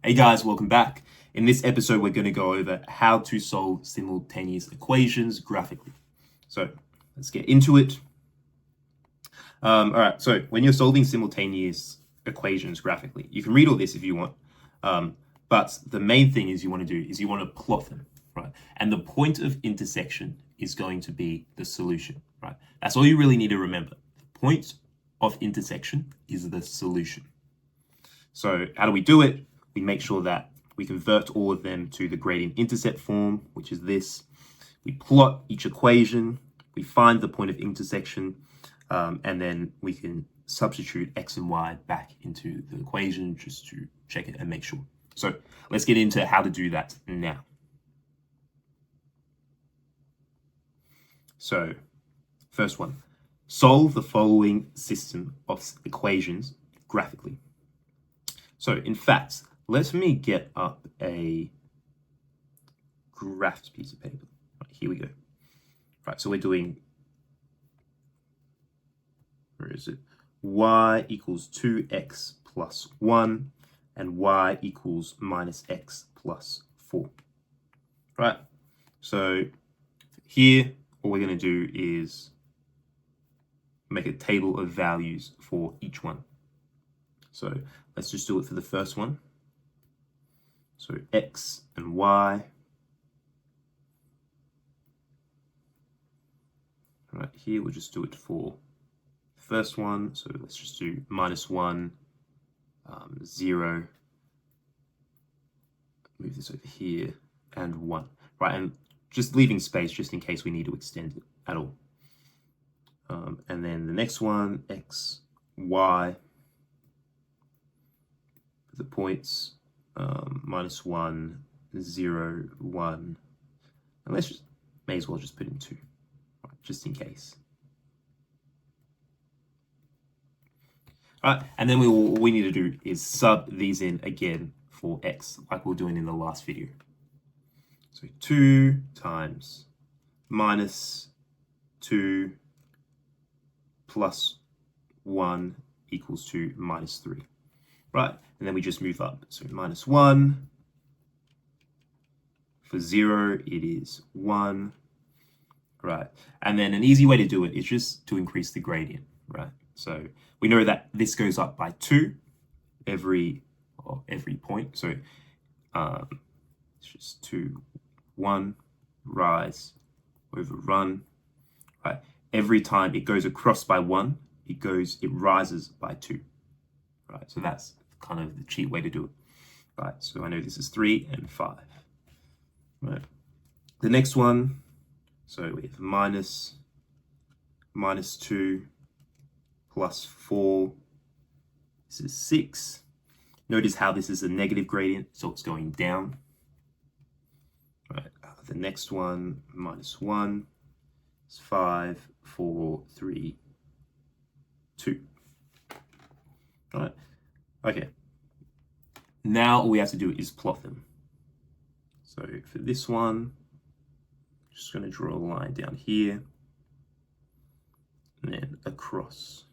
Hey guys, welcome back. In this episode, we're going to go over how to solve simultaneous equations graphically. So let's get into it. All right, so when you're solving simultaneous equations graphically, you can read all this if you want. But the main thing is you want to plot them, right? And the point of intersection is going to be the solution, right? That's all you really need to remember. The point of intersection is the solution. So how do we do it? We make sure that we convert all of them to the gradient intercept form, which is this. We plot each equation, we find the point of intersection, and then we can substitute x and y back into the equation just to check it and make sure. So let's get into how to do that now. So first one, solve the following system of equations graphically. So in fact, let me get up a graphed piece of paper. Right, here we go. Right, so we're doing, where is it? Y equals 2x plus 1 and y equals minus x plus 4. Right, so here, all we're going to do is make a table of values for each one. So let's just do it for the first one. So x and y. Right here, we'll just do it for the first one. So let's just do minus 1, 0. Move this over here, and 1. Right, and just leaving space just in case we need to extend it at all. And then the next one, x, y. The points. Minus 1, 0, 1, and let's just, may as well just put in 2, right, just in case. All right, and then all we need to do is sub these in again for x, like we were doing in the last video. So 2 times minus 2 plus 1 equals to minus 3. Right, and then we just move up. So minus 1. For 0, it is 1. Right, and then an easy way to do it is just to increase the gradient, right? So we know that this goes up by 2 every point. So it's just 2, 1, rise, over run, right? Every time it goes across by 1, it rises by 2, right? So that's kind of the cheat way to do it, right? So I know this is 3 and 5, right? The next one, so we have minus 2 plus 4, this is 6. Notice how this is a negative gradient, so it's going down, right? The next one, minus 1, is 5, 4, 3, 2, all right? Okay, now all we have to do is plot them. So for this one, just going to draw a line down here and then across.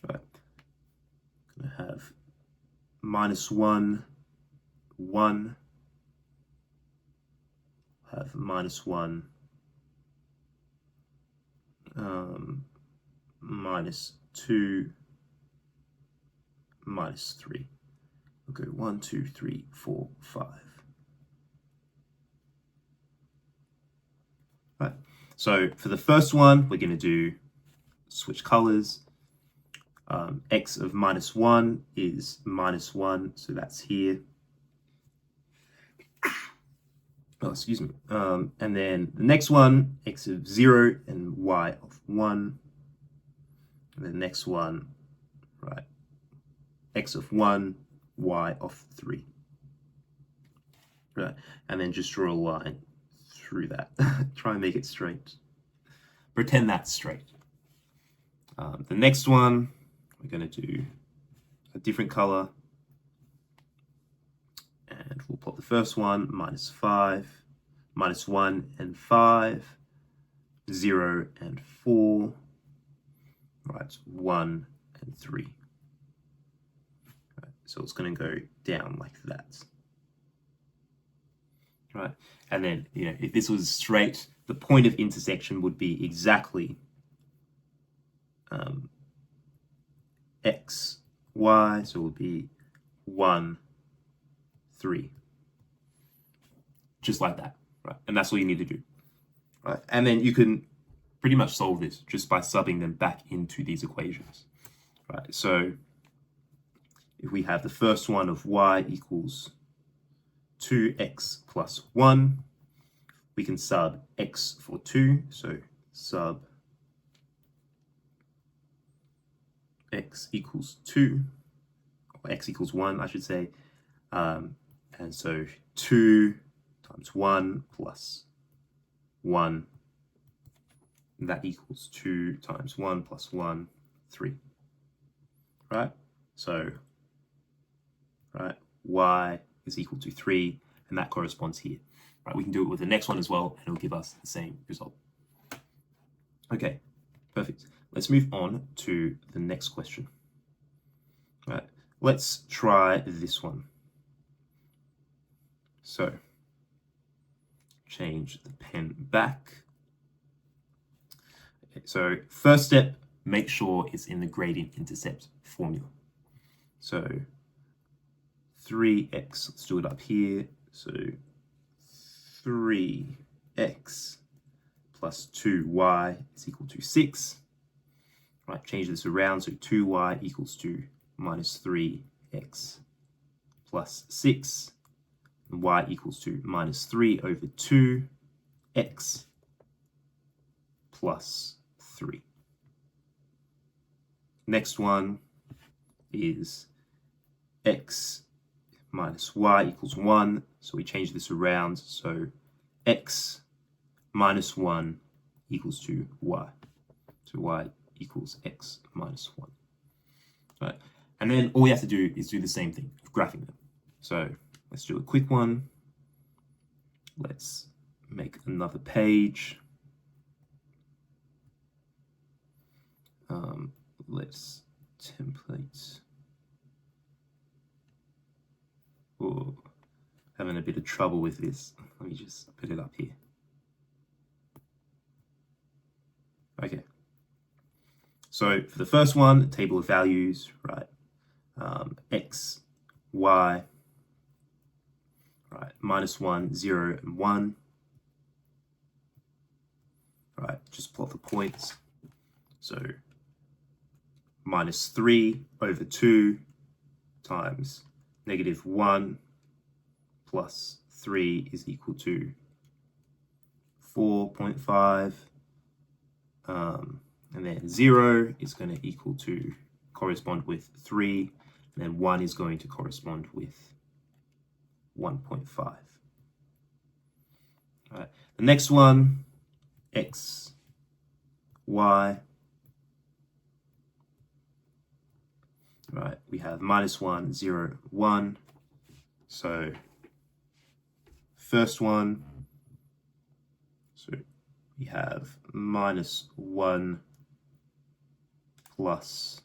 Right, going to have minus 1, 1, have minus 1, minus 2, minus 3. We'll go 1, 2, 3, 4, 5. Right. So for the first one, we're going to do switch colors. X of minus 1 is minus 1, so that's here. Oh, excuse me. And then the next one, x of 0 and y of 1. And the next one, right, x of 1, y of 3. Right, and then just draw a line through that. Try and make it straight. Pretend that's straight. The next one, we're going to do a different color. And we'll plot the first one, minus 5, minus 1 and 5, 0 and 4, right, 1 and 3. So it's going to go down like that. Right? And then, if this was straight, the point of intersection would be exactly x, y, so it would be 1, 3. Just like that, right? And that's all you need to do, right? And then you can pretty much solve this just by subbing them back into these equations, right? So if we have the first one of y equals 2x plus 1, we can sub x for 2, so sub x equals 2, or x equals 1, I should say. And so 2 times 1 plus 1, that equals 2 times 1 plus 1, 3. Right? So, right, y is equal to 3, and that corresponds here. Right, we can do it with the next one as well, and it'll give us the same result. Okay, perfect. Let's move on to the next question. Right, let's try this one. So, change the pen back. Okay, so first step, make sure it's in the gradient intercept formula. So 3x, let's do it up here. So 3x plus 2y is equal to 6. Right, change this around, so 2y equals to minus 3x plus 6. And y equals to minus 3 over 2x plus 3. Next one is x minus y equals 1. So we change this around. So x minus 1 equals to y. So y equals x minus 1. Right. And then all we have to do is do the same thing, graphing them. So let's do a quick one. Let's make another page. Let's template. Oh, having a bit of trouble with this. Let me just put it up here. Okay. So for the first one, table of values, right? X, Y, right? Minus 1, 0, and 1. Right, just plot the points. So minus 3 over 2 times negative 1 plus 3 is equal to 4.5. And then 0 is going to equal to correspond with 3. And then 1 is going to correspond with 1.5. All right, the next one, x, y. Right, we have minus 1, 0, 1. So first one, so we have minus 1 plus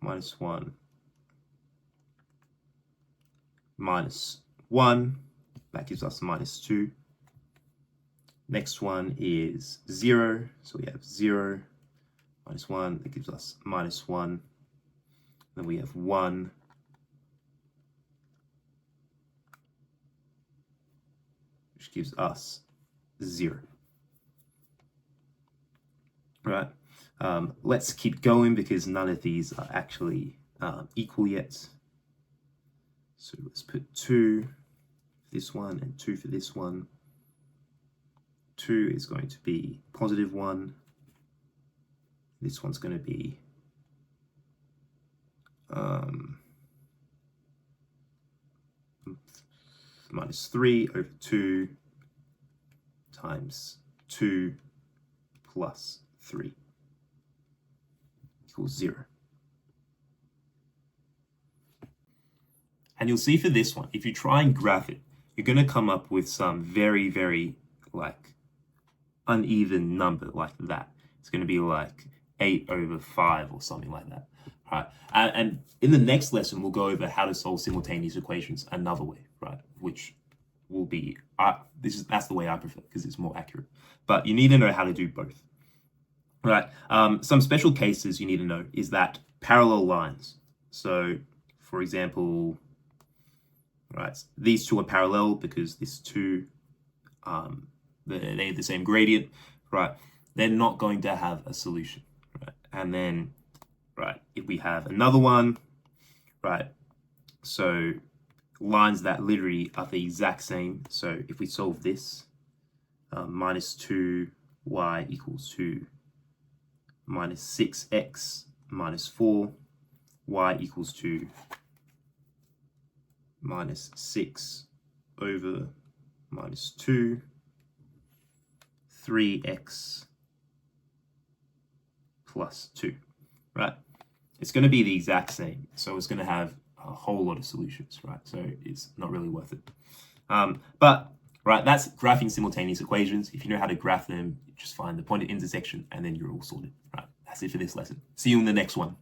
minus 1 minus 1. That gives us minus 2. Next one is 0. So we have 0 minus 1. That gives us minus 1. Then we have 1. Which gives us 0. Right. Let's keep going because none of these are actually equal yet. So let's put 2 for this one and 2 for this one. 2 is going to be positive 1. This one's going to be minus 3 over 2 times 2 plus 3 equals 0. And you'll see for this one, if you try and graph it, you're going to come up with some very, very like uneven number like that. It's going to be like 8 over 5 or something like that. Right? And in the next lesson, we'll go over how to solve simultaneous equations another way, right? Which will be, that's the way I prefer because it's more accurate. But you need to know how to do both, right? Some special cases you need to know is that parallel lines. So, for example, right, these two are parallel because these two, they have the same gradient, right? They're not going to have a solution, right? And then, right, if we have another one, right, so lines that literally are the exact same. So if we solve this, minus 2y equals 2 minus 6x minus 4, y equals 2 minus 6 over minus 2, 3x plus 2, right? It's going to be the exact same. So it's going to have a whole lot of solutions, right? So it's not really worth it. But, right, that's graphing simultaneous equations. If you know how to graph them, just find the point of intersection and then you're all sorted, right? That's it for this lesson. See you in the next one.